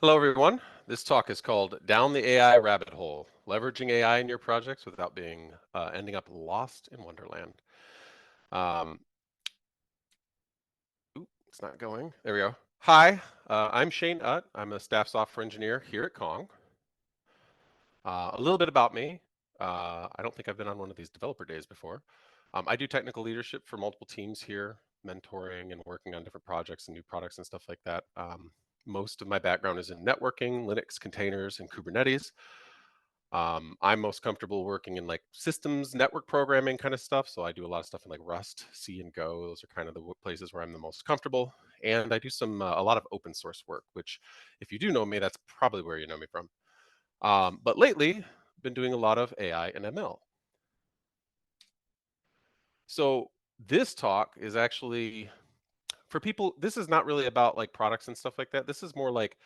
Hello, everyone. This talk is called Down the AI Rabbit Hole, Leveraging AI in Your Projects Without Being Ending Up Lost in Wonderland. Um, it's not going. There we go. Hi, I'm Shane Utt. I'm a staff software engineer here at Kong. A little bit about me. I don't think I've been on one of these developer days before. I do technical leadership for multiple teams here, mentoring and working on different projects and new products and stuff like that. Most of my background is in networking, Linux containers, and Kubernetes. I'm most comfortable working in like systems, network programming kind of stuff. So I do a lot of stuff in like Rust, C, and Go. Those are kind of the places where I'm the most comfortable. And I do a lot of open source work, which, if you do know me, that's probably where you know me from. But lately, been doing a lot of AI and ML. So this talk is actually for people. This is not really about like products and stuff like that. This is more like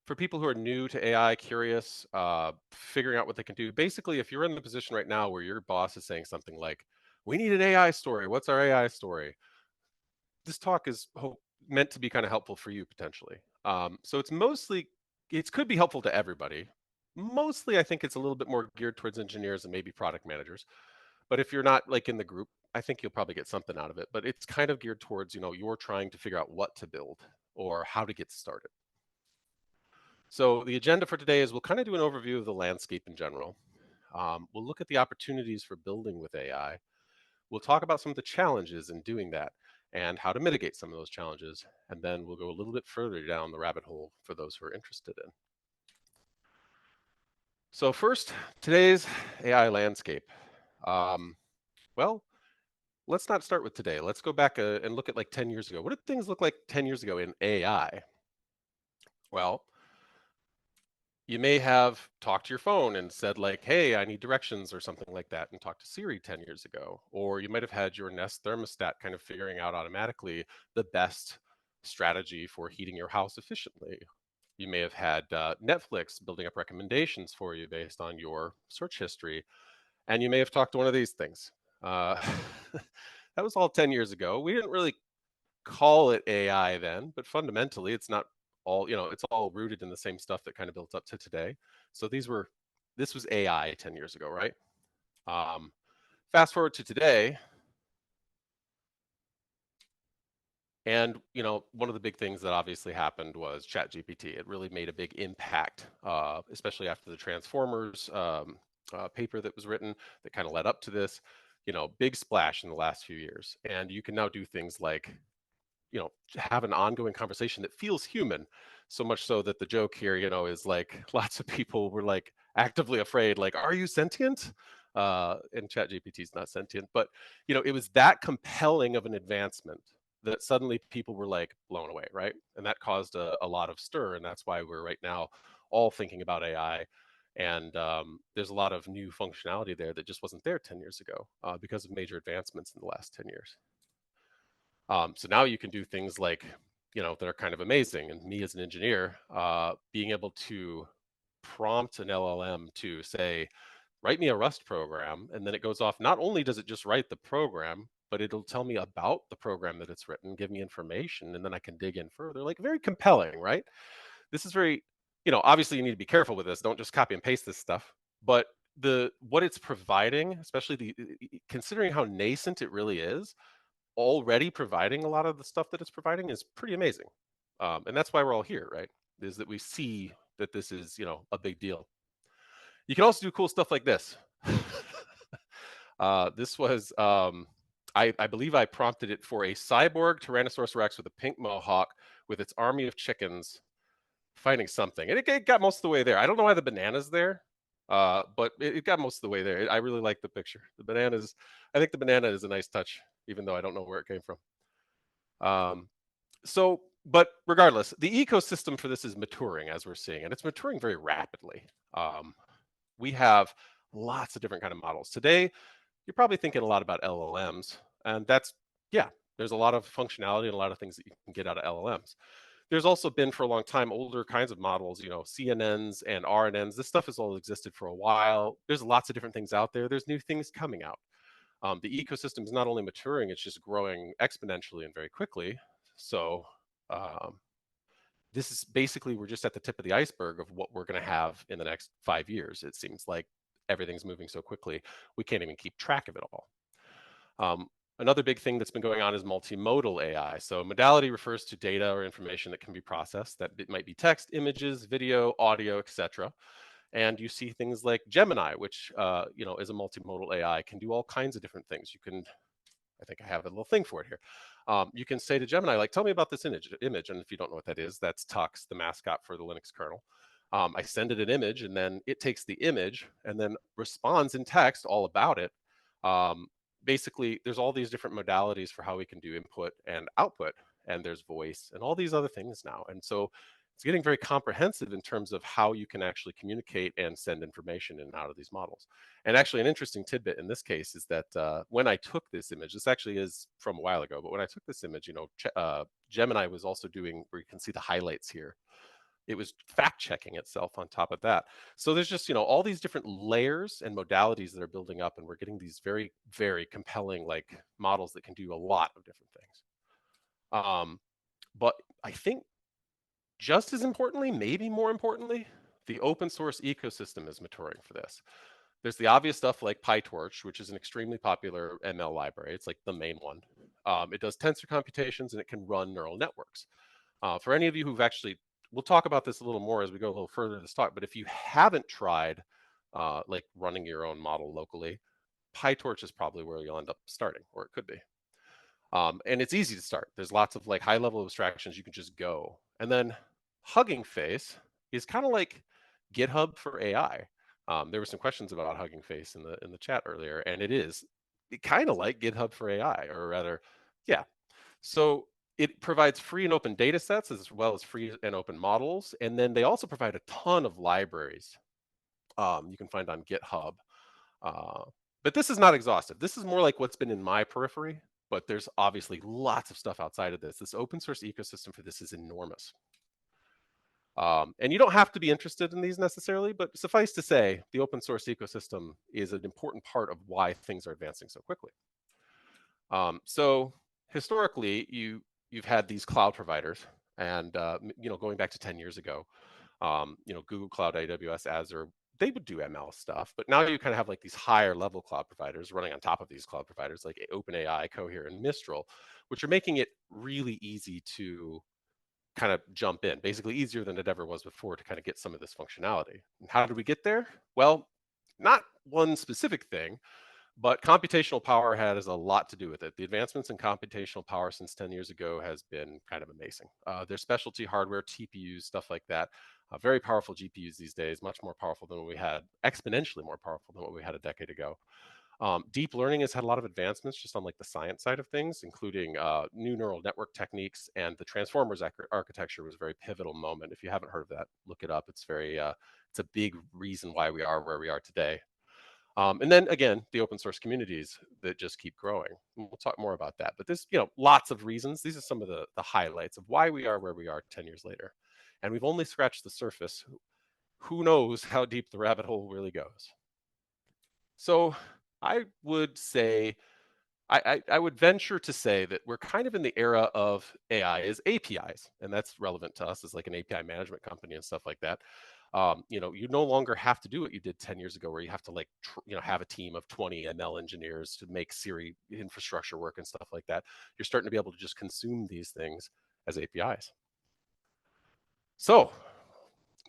for people who are new to AI, curious, figuring out what they can do. Basically, if you're in the position right now where your boss is saying something like, "We need an AI story. What's our AI story?" This talk is meant to be kind of helpful for you potentially. So it could be helpful to everybody. Mostly, I think it's a little bit more geared towards engineers and maybe product managers. But if you're not like in the group, I think you'll probably get something out of it. But it's kind of geared towards, you're trying to figure out what to build or how to get started. So the agenda for today is we'll kind of do an overview of the landscape in general. We'll look at the opportunities for building with AI. We'll talk about some of the challenges in doing that and how to mitigate some of those challenges. And then we'll go a little bit further down the rabbit hole for those who are interested in. So first, today's AI landscape. Um, well, let's not start with today. Let's go back and look at like 10 years ago. What did things look like 10 years ago in AI? Well, you may have talked to your phone and said like, "Hey, I need directions," or something like that, and talked to Siri 10 years ago. Or you might have had your Nest thermostat kind of figuring out automatically the best strategy for heating your house efficiently. You may have had Netflix building up recommendations for you based on your search history, and you may have talked to one of these things. Uh, that was all 10 years ago. We didn't really call it AI then, but fundamentally it's not all, it's all rooted in the same stuff that kind of built up to today. So this was AI 10 years ago, right? Um, Fast forward to today, and one of the big things that obviously happened was ChatGPT. It really made a big impact, especially after the Transformers paper that was written that kind of led up to this. Big splash in the last few years, and you can now do things like have an ongoing conversation that feels human, so much so that the joke here is like lots of people were like actively afraid, like, are you sentient? And chat gpt is not sentient, but it was that compelling of an advancement that suddenly people were like blown away, right? And that caused a lot of stir, and that's why we're right now all thinking about AI. And there's a lot of new functionality there that just wasn't there 10 years ago because of major advancements in the last 10 years. So now you can do things like, that are kind of amazing. And me as an engineer, being able to prompt an LLM to say, write me a Rust program, and then it goes off. Not only does it just write the program, but it'll tell me about the program that it's written, give me information, and then I can dig in further. Like, very compelling, right? This is very, obviously you need to be careful with this. Don't just copy and paste this stuff. But the what it's providing, especially considering how nascent it really is, already providing a lot of the stuff that it's providing is pretty amazing. And that's why we're all here, right? Is that we see that this is, a big deal. You can also do cool stuff like this. This was, I believe I prompted it for a cyborg Tyrannosaurus Rex with a pink mohawk with its army of chickens fighting something. And it got most of the way there. I don't know why the banana's there, but it got most of the way there. I really like the picture. I think the banana is a nice touch, even though I don't know where it came from. Um, but regardless, the ecosystem for this is maturing as we're seeing, and it's maturing very rapidly. Um, we have lots of different kind of models today. You're probably thinking a lot about LLMs, and yeah, there's a lot of functionality and a lot of things that you can get out of LLMs. There's also been for a long time older kinds of models, CNNs and RNNs. This stuff has all existed for a while. There's lots of different things out there. There's new things coming out. The ecosystem is not only maturing, it's just growing exponentially and very quickly. So um, this is basically, we're just at the tip of the iceberg of what we're going to have in the next 5 years. It seems like everything's moving so quickly, we can't even keep track of it all. Um, Another big thing that's been going on is multimodal AI. So modality refers to data or information that can be processed. That it might be text, images, video, audio, etc. And you see things like Gemini, which is a multimodal AI, can do all kinds of different things. You can, I think I have a little thing for it here. You can say to Gemini, like, tell me about this image. And if you don't know what that is, that's Tux, the mascot for the Linux kernel. I send it an image, and then it takes the image and then responds in text all about it. Um, Basically, there's all these different modalities for how we can do input and output, and there's voice and all these other things now. And so it's getting very comprehensive in terms of how you can actually communicate and send information in and out of these models. And actually, an interesting tidbit in this case is that when I took this image, this actually is from a while ago, but when I took this image, Gemini was also doing, where you can see the highlights here, it was fact checking itself on top of that. So there's just, all these different layers and modalities that are building up, and we're getting these very, very compelling like models that can do a lot of different things. But I think just as importantly, maybe more importantly, the open source ecosystem is maturing for this. There's the obvious stuff like PyTorch, which is an extremely popular ML library. It's like the main one. It does tensor computations and it can run neural networks. For any of you who've actually, we'll talk about this a little more as we go a little further in this talk, but if you haven't tried like running your own model locally, PyTorch is probably where you'll end up starting, or it could be. And it's easy to start. There's lots of like high level abstractions you can just go. And then Hugging Face is kind of like GitHub for AI. There were some questions about Hugging Face in the chat earlier, and it is kind of like GitHub for AI, or rather, yeah. So it provides free and open data sets as well as free and open models. And then they also provide a ton of libraries you can find on GitHub. Uh, but this is not exhaustive. This is more like what's been in my periphery, but there's obviously lots of stuff outside of this. This open source ecosystem for this is enormous. And you don't have to be interested in these necessarily, but suffice to say, the open source ecosystem is an important part of why things are advancing so quickly. So historically, you've had these cloud providers, and going back to 10 years ago, Google Cloud, AWS, Azure, they would do ML stuff, but now you kind of have like these higher level cloud providers running on top of these cloud providers like OpenAI, Cohere, and Mistral, which are making it really easy to kind of jump in, basically easier than it ever was before to kind of get some of this functionality. And how did we get there? Well, not one specific thing, but computational power has a lot to do with it. The advancements in computational power since 10 years ago has been kind of amazing. There's specialty hardware, TPUs, stuff like that. Very powerful GPUs these days, much more powerful than what we had, exponentially more powerful than what we had a decade ago. Deep learning has had a lot of advancements just on like the science side of things, including new neural network techniques, and the transformers architecture was a very pivotal moment. If you haven't heard of that, look it up. It's it's a big reason why we are where we are today. And then again, the open source communities that just keep growing. We'll talk more about that. But there's lots of reasons. These are some of the highlights of why we are where we are 10 years later. And we've only scratched the surface. Who knows how deep the rabbit hole really goes? So I would say, I would venture to say that we're kind of in the era of AI as APIs, and that's relevant to us as like an API management company and stuff like that. You no longer have to do what you did 10 years ago, where you have to like, have a team of 20 ML engineers to make Siri infrastructure work and stuff like that. You're starting to be able to just consume these things as APIs. So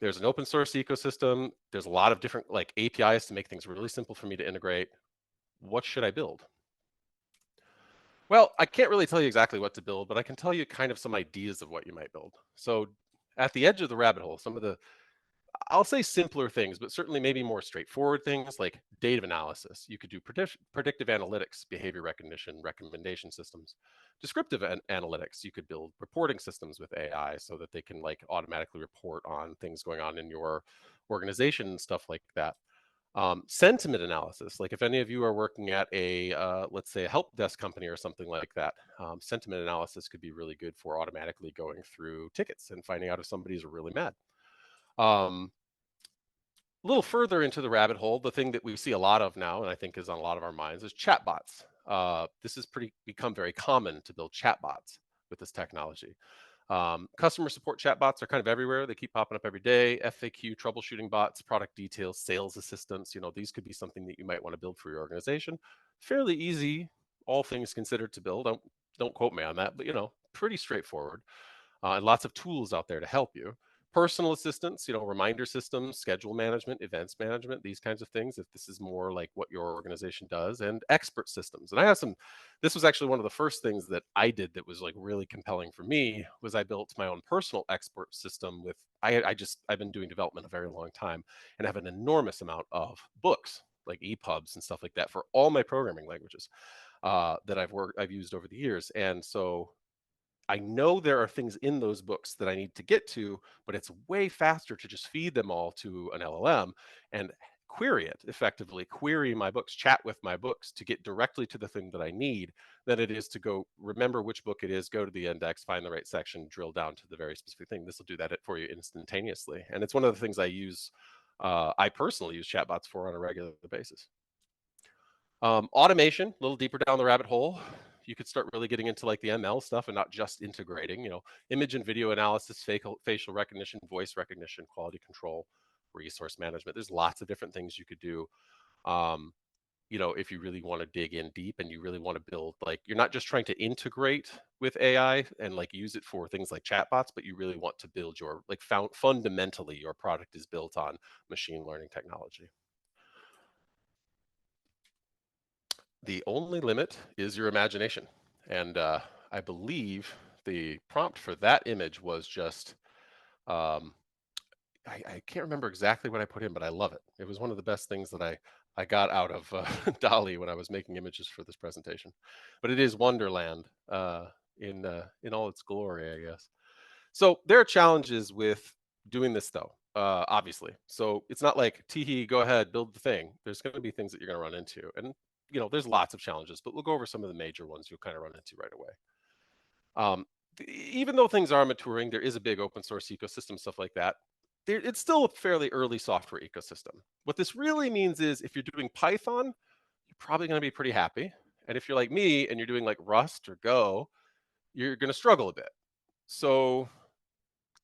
there's an open source ecosystem. There's a lot of different like APIs to make things really simple for me to integrate. What should I build? Well, I can't really tell you exactly what to build, but I can tell you kind of some ideas of what you might build. So at the edge of the rabbit hole, some of the, I'll say simpler things, but certainly maybe more straightforward things like data analysis. You could do predictive analytics, behavior recognition, recommendation systems. Descriptive analytics, you could build reporting systems with AI so that they can like automatically report on things going on in your organization and stuff like that. Sentiment analysis, like if any of you are working at a, let's say a help desk company or something like that, sentiment analysis could be really good for automatically going through tickets and finding out if somebody's really mad. A little further into the rabbit hole, the thing that we see a lot of now, and I think is on a lot of our minds, is chatbots. This has become very common to build chatbots with this technology. Customer support chatbots are kind of everywhere. They keep popping up every day. FAQ, troubleshooting bots, product details, sales assistants. These could be something that you might want to build for your organization. Fairly easy, all things considered, to build. Don't quote me on that, but pretty straightforward. And lots of tools out there to help you. Personal assistants, reminder systems, schedule management, events management, these kinds of things, if this is more like what your organization does, and expert systems. And I have some, this was actually one of the first things that I did that was like really compelling for me, was I built my own personal expert system with, I've been doing development a very long time and have an enormous amount of books, like EPUBs and stuff like that, for all my programming languages that I've used over the years. And so I know there are things in those books that I need to get to, but it's way faster to just feed them all to an LLM and query it effectively, query my books, chat with my books to get directly to the thing that I need, than it is to go remember which book it is, go to the index, find the right section, drill down to the very specific thing. This will do that for you instantaneously. And it's one of the things I personally use chatbots for on a regular basis. Automation, a little deeper down the rabbit hole. You could start really getting into like the ML stuff and not just integrating, image and video analysis, facial recognition, voice recognition, quality control, resource management. There's lots of different things you could do. Um, if you really want to dig in deep and you really want to build, like, you're not just trying to integrate with AI and like use it for things like chatbots, but you really want to build your, like, fundamentally your product is built on machine learning technology. The only limit is your imagination. And I believe the prompt for that image was just, um, I can't remember exactly what I put in, but I love it. It was one of the best things that I got out of Dolly when I was making images for this presentation. But it is Wonderland in all its glory, I guess. So there are challenges with doing this, though, obviously. So it's not like, teehee, go ahead, build the thing. There's going to be things that you're going to run into. And, there's lots of challenges, but we'll go over some of the major ones you'll kind of run into right away. Um, Even though things are maturing, there is a big open source ecosystem, stuff like that. It's still a fairly early software ecosystem. What this really means is, if you're doing Python, you're probably going to be pretty happy. And if you're like me and you're doing like Rust or Go, you're going to struggle a bit. So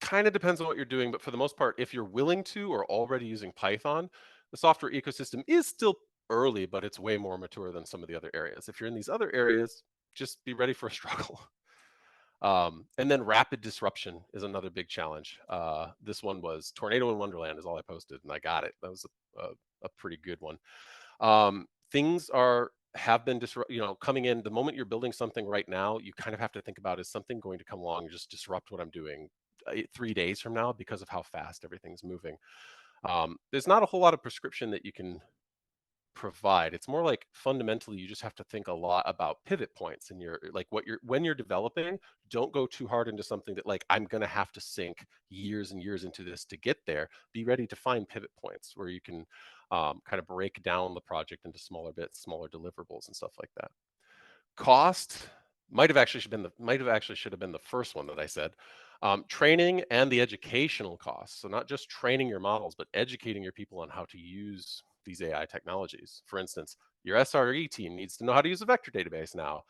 kind of depends on what you're doing, but for the most part, if you're willing to or already using Python, the software ecosystem is still early, but it's way more mature than some of the other areas. If you're in these other areas, just be ready for a struggle. And then rapid disruption is another big challenge. This one was Tornado in Wonderland is all I posted, and I got it. That was a pretty good one. Things have been coming in. The moment you're building something right now, you kind of have to think about, is something going to come along and just disrupt what I'm doing 3 days from now, because of how fast everything's moving. There's not a whole lot of prescription that you can provide. It's more like, fundamentally, you just have to think a lot about pivot points, and when you're developing, don't go too hard into something that, like, I'm going to have to sink years and years into this to get there. Be ready to find pivot points where you can kind of break down the project into smaller bits, smaller deliverables, and stuff like that. Cost should have been the first one that I said. Training and the educational costs. So not just training your models, but educating your people on how to use these AI technologies. For instance, your SRE team needs to know how to use a vector database now.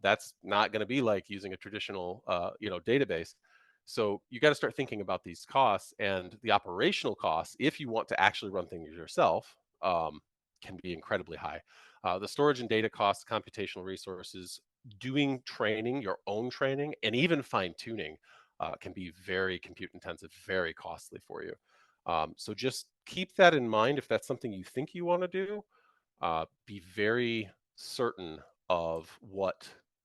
That's not going to be like using a traditional, database. So you got to start thinking about these costs, and the operational costs, if you want to actually run things yourself, can be incredibly high. The storage and data costs, computational resources, doing training, your own training, and even fine tuning can be very compute intensive, very costly for you. So just keep that in mind. If that's something you think you want to do, be very certain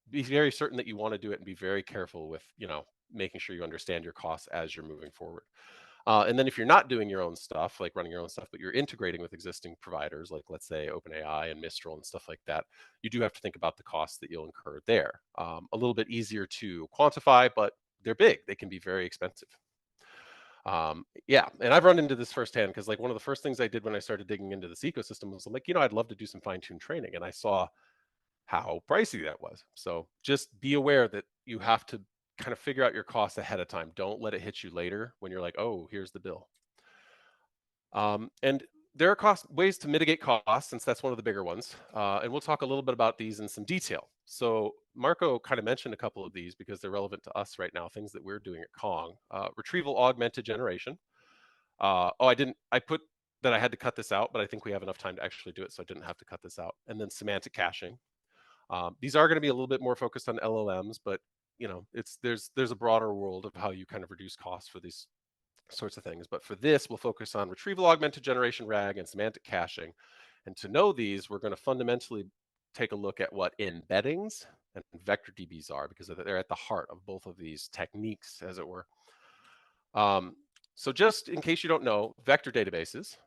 be very certain that you want to do it, and be very careful with, making sure you understand your costs as you're moving forward. And then if you're not doing your own stuff, like running your own stuff, but you're integrating with existing providers, like, let's say, OpenAI and Mistral and stuff like that, you do have to think about the costs that you'll incur there. A little bit easier to quantify, but they're big. They can be very expensive. Yeah, and I've run into this firsthand, because, like, one of the first things I did when I started digging into this ecosystem was, I'm like, I'd love to do some fine-tuned training, and I saw how pricey that was. So just be aware that you have to kind of figure out your costs ahead of time. Don't let it hit you later when you're like, oh, here's the bill. And there are ways to mitigate costs, since that's one of the bigger ones. And we'll talk a little bit about these in some detail. So Marco kind of mentioned a couple of these because they're relevant to us right now, things that we're doing at Kong. Retrieval augmented generation. Oh, I put that I had to cut this out, but I think we have enough time to actually do it, so I didn't have to cut this out. And then semantic caching. These are going to be a little bit more focused on LLMs, but there's a broader world of how you kind of reduce costs for these sorts of things. But for this, we'll focus on retrieval augmented generation RAG and semantic caching. And to know these, we're going to fundamentally take a look at what embeddings and vector DBs are, because they're at the heart of both of these techniques, as it were. So just in case you don't know, vector databases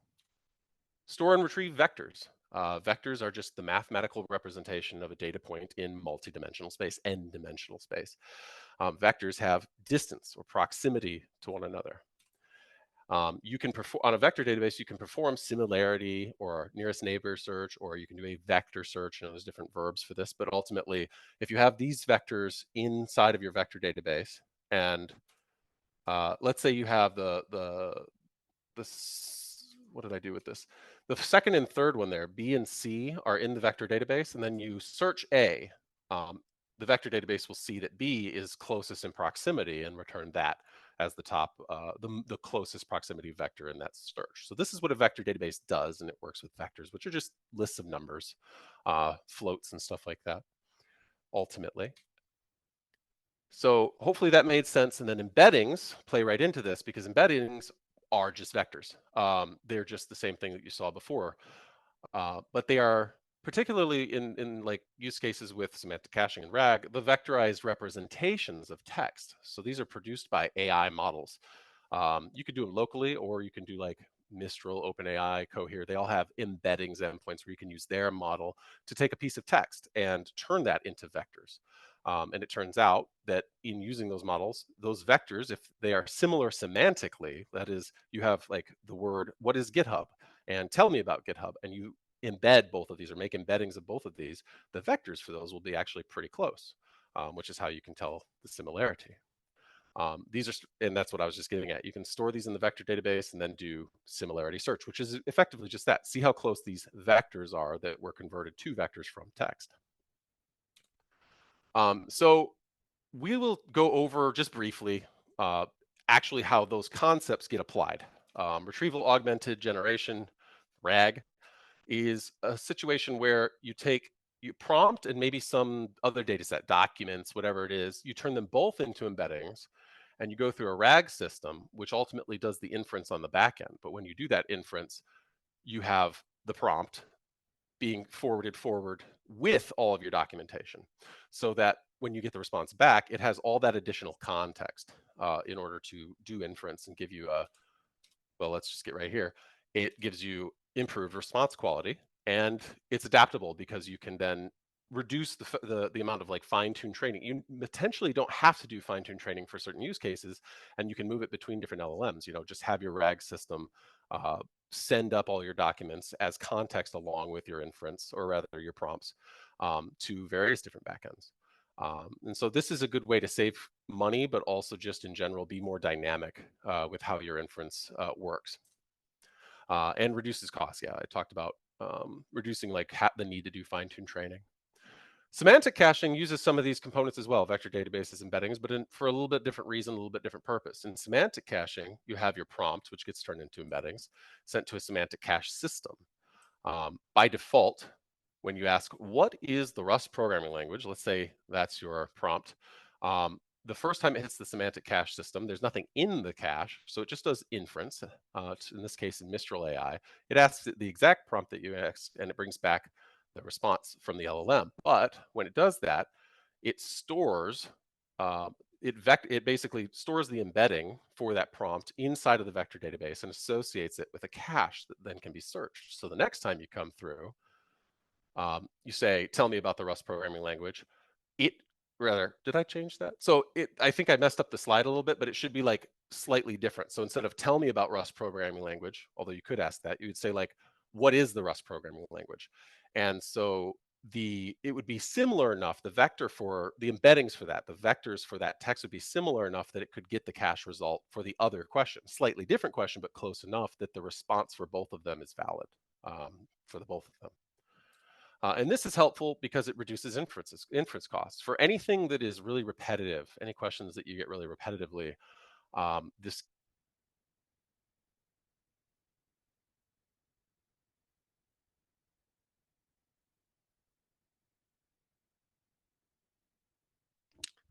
store and retrieve vectors. Vectors are just the mathematical representation of a data point in multidimensional space, n-dimensional space. Vectors have distance or proximity to one another. You can perform on a vector database, you can perform similarity or nearest neighbor search, or you can do a vector search. There's different verbs for this, but ultimately, if you have these vectors inside of your vector database, and let's say you have what did I do with this? The second and third one there, B and C, are in the vector database, and then you search A. The vector database will see that B is closest in proximity and return that as the top, the closest proximity vector in that search. So this is what a vector database does, and it works with vectors, which are just lists of numbers, floats and stuff like that, ultimately. So hopefully that made sense. And then embeddings play right into this, because embeddings are just vectors. They're just the same thing that you saw before, but they are particularly in like use cases with semantic caching and RAG, the vectorized representations of text. So these are produced by AI models. You could do them locally, or you can do like Mistral, OpenAI, Cohere. They all have embeddings endpoints where you can use their model to take a piece of text and turn that into vectors. And it turns out that in using those models, those vectors, if they are similar semantically, that is, you have like the word, what is GitHub? And tell me about GitHub. And you embed both of these or make embeddings of both of these, the vectors for those will be actually pretty close, which is how you can tell the similarity. These are, and that's what I was just getting at. You can store these in the vector database and then do similarity search, which is effectively just that. See how close these vectors are that were converted to vectors from text. So we will go over just briefly actually how those concepts get applied. Retrieval augmented generation, RAG, is a situation where you take you prompt and maybe some other data set, documents, whatever it is, you turn them both into embeddings, and you go through a RAG system, which ultimately does the inference on the back end. But when you do that inference, you have the prompt being forwarded forward with all of your documentation, so that when you get the response back, it has all that additional context in order to do inference and give you a, well, let's just get right here. It gives you improved response quality, and it's adaptable because you can then reduce the amount of like fine-tuned training. You potentially don't have to do fine-tuned training for certain use cases, and you can move it between different LLMs. Just have your RAG system send up all your documents as context along with your inference, or rather your prompts, to various different backends. And so this is a good way to save money, but also just in general be more dynamic with how your inference works, and reduces costs. Yeah, I talked about reducing like the need to do fine-tuned training. Semantic caching uses some of these components as well, vector databases, embeddings, but for a little bit different reason, a little bit different purpose. In semantic caching, you have your prompt, which gets turned into embeddings, sent to a semantic cache system. By default, when you ask, what is the Rust programming language? Let's say that's your prompt. The first time it hits the semantic cache system, there's nothing in the cache, so it just does inference. In this case, in Mistral AI, it asks the exact prompt that you asked, and it brings back the response from the LLM. But when it does that, it stores, it basically stores the embedding for that prompt inside of the vector database and associates it with a cache that then can be searched. So the next time you come through, you say, tell me about the Rust programming language. It rather, did I change that? So I think I messed up the slide a little bit, but it should be like slightly different. So instead of tell me about Rust programming language, although you could ask that, you would say like, what is the Rust programming language? And so it would be similar enough, the vector for the embeddings for that, the vectors for that text would be similar enough that it could get the cache result for the other question. Slightly different question, but close enough that the response for both of them is valid, for the both of them. And this is helpful because it reduces inference costs. For anything that is really repetitive, any questions that you get really repetitively, this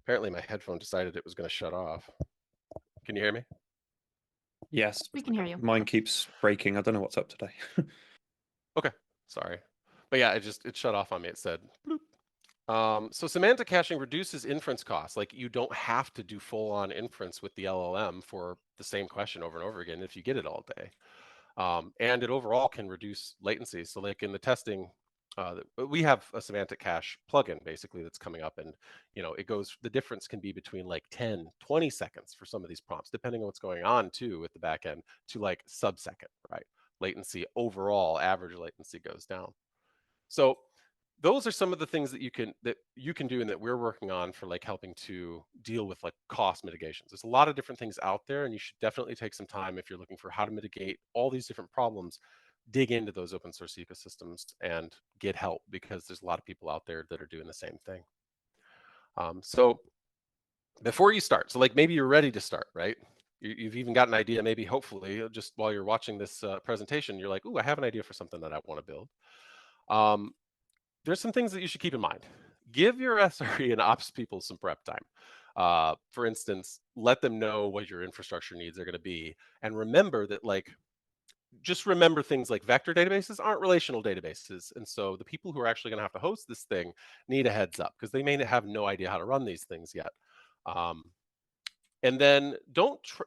apparently my headphone decided it was going to shut off. Can you hear me? Yes, We can hear you. mine keeps breaking. I don't know what's up today. Okay, sorry. But yeah, it shut off on me. It said bloop. So semantic caching reduces inference costs. Like you don't have to do full on inference with the LLM for the same question over and over again if you get it all day. And it overall can reduce latency. So like in the testing, we have a semantic cache plugin basically that's coming up, and it goes, the difference can be between like 10, 20 seconds for some of these prompts, depending on what's going on too with the back end, to like sub-second, right? Latency overall, average latency goes down. So those are some of the things that you can do and that we're working on for like helping to deal with like cost mitigations. There's a lot of different things out there, and you should definitely take some time if you're looking for how to mitigate all these different problems. Dig into those open source ecosystems and get help, because there's a lot of people out there that are doing the same thing. So before you start, so like maybe you're ready to start, right? You've even got an idea, maybe hopefully just while you're watching this presentation, you're like, "Ooh, I have an idea for something that I want to build." Um, there's some things that you should keep in mind. Give your SRE and ops people some prep time. For instance, let them know what your infrastructure needs are going to be, and remember that just remember things like vector databases aren't relational databases, and so the people who are actually going to have to host this thing need a heads up because they may have no idea how to run these things yet. Um, and then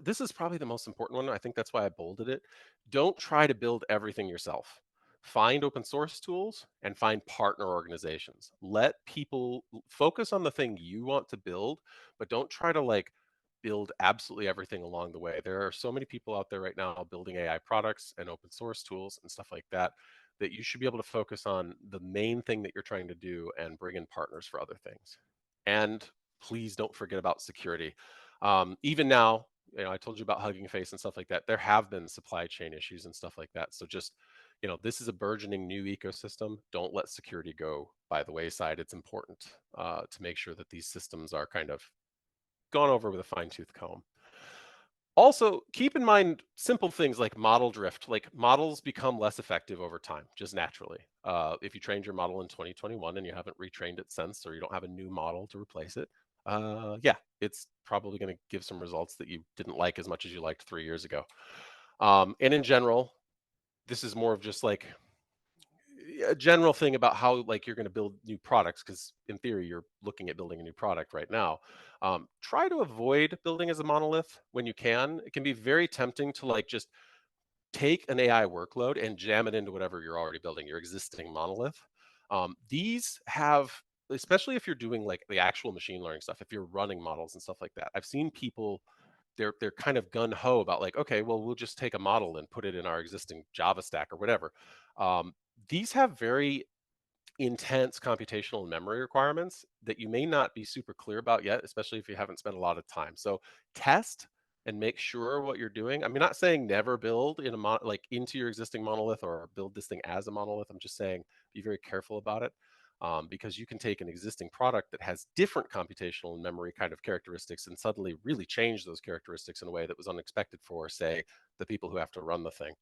this is probably the most important one. I think that's why I bolded it. Don't try to build everything yourself. Find open source tools and find partner organizations. Let people focus on the thing you want to build, but don't try to build absolutely everything along the way. There are so many people out there right now building AI products and open source tools and stuff like that, that you should be able to focus on the main thing that you're trying to do and bring in partners for other things. And please don't forget about security. Even now, I told you about Hugging Face and stuff like that. There have been supply chain issues and stuff like that. So just, this is a burgeoning new ecosystem. Don't let security go by the wayside. It's important to make sure that these systems are kind of gone over with a fine tooth comb. Also, keep in mind simple things like model drift. Like models become less effective over time, just naturally. If you trained your model in 2021 and you haven't retrained it since, or you don't have a new model to replace it, yeah, it's probably going to give some results that you didn't like as much as you liked 3 years ago. And in general, this is more of just like a general thing about how you're going to build new products, because in theory you're looking at building a new product right now. Try to avoid building as a monolith when you can. It can be very tempting to just take an AI workload and jam it into whatever you're already building, your existing monolith. These have, especially if you're doing like the actual machine learning stuff, if you're running models and stuff like that, I've seen people, they're kind of gun ho about like, okay, well, we'll just take a model and put it in our existing Java stack or whatever. Um, these have very intense computational and memory requirements that you may not be super clear about yet, especially if you haven't spent a lot of time. So test and make sure what you're doing. I'm not saying never build in into your existing monolith or build this thing as a monolith. I'm just saying be very careful about it, because you can take an existing product that has different computational and memory kind of characteristics and suddenly really change those characteristics in a way that was unexpected for, say, the people who have to run the thing.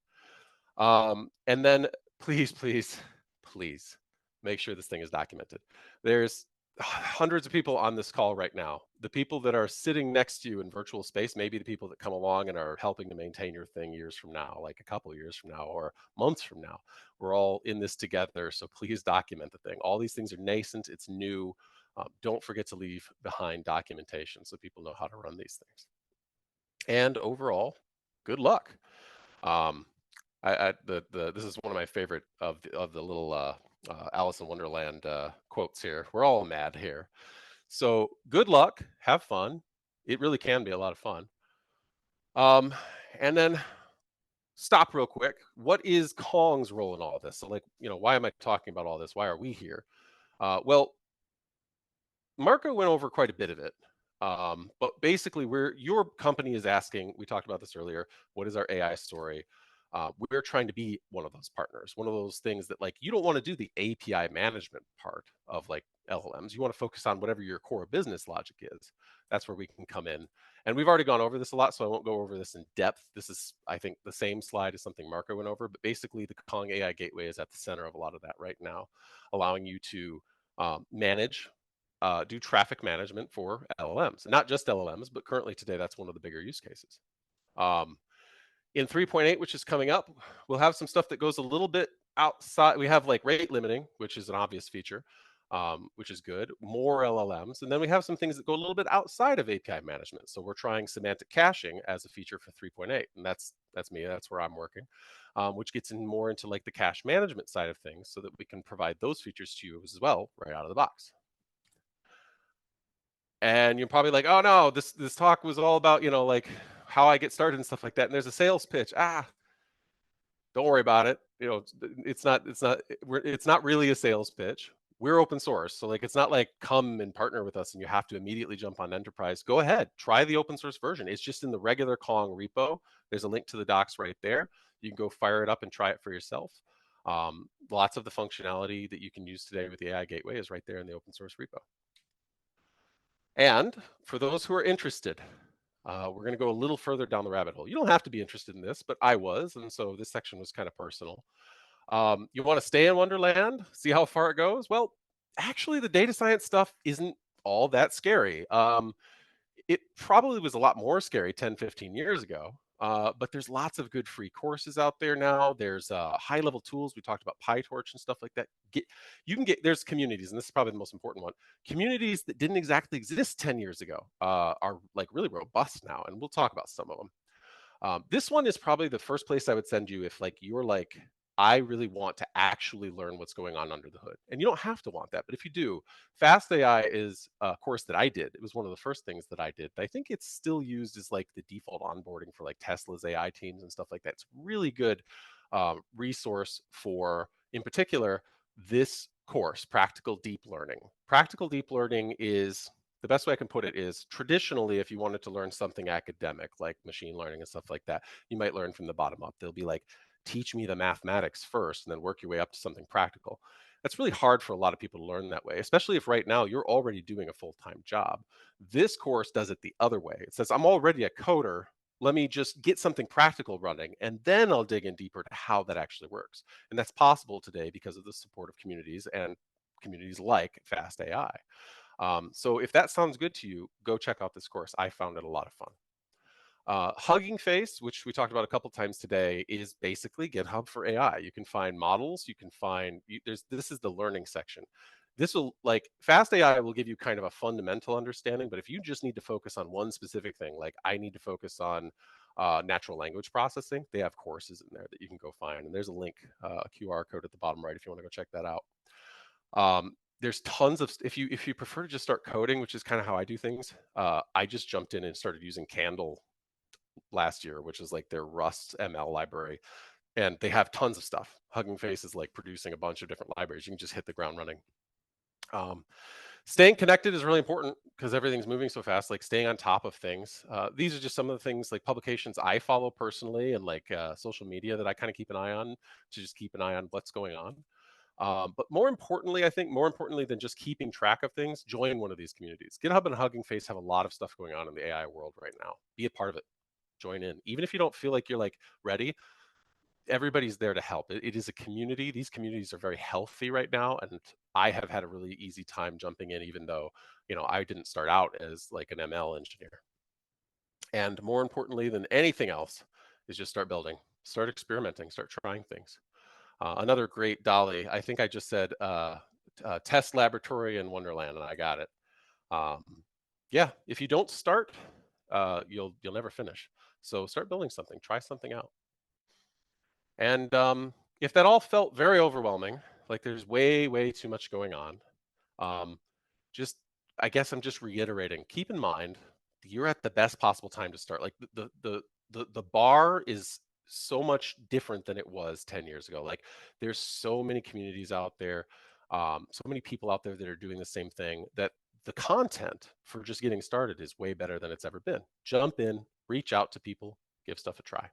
And then please, please, please make sure this thing is documented. There's hundreds of people on this call right now. The people that are sitting next to you in virtual space may be the people that come along and are helping to maintain your thing years from now, like a couple of years from now or months from now. We're all in this together, so please document the thing. All these things are nascent, it's new. Don't forget to leave behind documentation so people know how to run these things. And overall, good luck. Um, this is one of my favorite of the little Alice in Wonderland quotes here. We're all mad here, so good luck, have fun. It really can be a lot of fun. And then stop real quick. What is Kong's role in all of this? So, why am I talking about all this? Why are we here? Well, Marco went over quite a bit of it. But basically, your company is asking, we talked about this earlier, what is our AI story? We're trying to be one of those partners, one of those things that like you don't want to do the API management part of like LLMs. You want to focus on whatever your core business logic is. That's where we can come in. And we've already gone over this a lot, so I won't go over this in depth. This is, I think, the same slide as something Marco went over, but basically the Kong AI Gateway is at the center of a lot of that right now, allowing you to manage, do traffic management for LLMs, not just LLMs, but currently today that's one of the bigger use cases. Um, in 3.8, which is coming up, we'll have some stuff that goes a little bit outside. We have like rate limiting, which is an obvious feature, which is good. More LLMs, and then we have some things that go a little bit outside of API management. So we're trying semantic caching as a feature for 3.8, and that's me. That's where I'm working, which gets in more into like the cache management side of things, so that we can provide those features to you as well right out of the box. And you're probably like, oh no, this talk was all about like how I get started and stuff like that. And there's a sales pitch. Don't worry about it. It's not really a sales pitch. We're open source, so like it's not like come and partner with us and you have to immediately jump on enterprise. Go ahead, try the open source version. It's just in the regular Kong repo. There's a link to the docs right there. You can go fire it up and try it for yourself. Lots of the functionality that you can use today with the AI Gateway is right there in the open source repo. And for those who are interested, we're going to go a little further down the rabbit hole. You don't have to be interested in this, but I was, and so this section was kind of personal. You want to stay in Wonderland, see how far it goes? Well, actually, the data science stuff isn't all that scary. It probably was a lot more scary 10, 15 years ago. But there's lots of good free courses out there now. There's high level tools. We talked about PyTorch and stuff like that. There's communities, and this is probably the most important one. Communities that didn't exactly exist 10 years ago are like really robust now, and we'll talk about some of them. This one is probably the first place I would send you if like you're like, I really want to actually learn what's going on under the hood. And you don't have to want that, but if you do, Fast AI is a course that I did. It was one of the first things that I did. I think it's still used as like the default onboarding for like Tesla's AI teams and stuff like that. It's really good resource for, in particular, this course, Practical Deep Learning. Practical Deep Learning is the best way I can put it is traditionally, if you wanted to learn something academic like machine learning and stuff like that, you might learn from the bottom up. They'll be like, teach me the mathematics first and then work your way up to something practical. That's really hard for a lot of people to learn that way, especially if right now you're already doing a full-time job. This course does it the other way. It says, I'm already a coder. Let me just get something practical running, and then I'll dig in deeper to how that actually works. And that's possible today because of the support of communities and communities like Fast AI. So if that sounds good to you, go check out this course. I found it a lot of fun. Hugging Face, which we talked about a couple times today, is basically GitHub for AI. You can find models. You can find this is the learning section. This will like Fast AI will give you kind of a fundamental understanding, but if you just need to focus on one specific thing, like I need to focus on natural language processing, they have courses in there that you can go find. And there's a link, a QR code at the bottom right if you want to go check that out. There's tons of if you prefer to just start coding, which is kind of how I do things. I just jumped in and started using Candle last year, which is like their Rust ML library, and they have tons of stuff. Hugging Face is like producing a bunch of different libraries. You can just hit the ground running. Staying connected is really important because everything's moving so fast. Like staying on top of things. These are just some of the things like publications I follow personally, and like social media that I kind of keep an eye on to just keep an eye on what's going on. But more importantly, I think more importantly than just keeping track of things, join one of these communities. GitHub and Hugging Face have a lot of stuff going on in the AI world right now. Be a part of it. Join in. Even if you don't feel like you're like ready, everybody's there to help. It is a community. These communities are very healthy right now. And I have had a really easy time jumping in, even though, I didn't start out as like an ML engineer. And more importantly than anything else is just start building, start experimenting, start trying things. Another great Dolly. I think I just said test laboratory in Wonderland, and I got it. Um, yeah, if you don't start, you'll never finish. So start building something. Try something out. And if that all felt very overwhelming, like there's way too much going on, um, just I guess I'm just reiterating. Keep in mind, you're at the best possible time to start. Like the bar is so much different than it was 10 years ago. Like there's so many communities out there, so many people out there that are doing the same thing, that the content for just getting started is way better than it's ever been. Jump in, reach out to people, give stuff a try.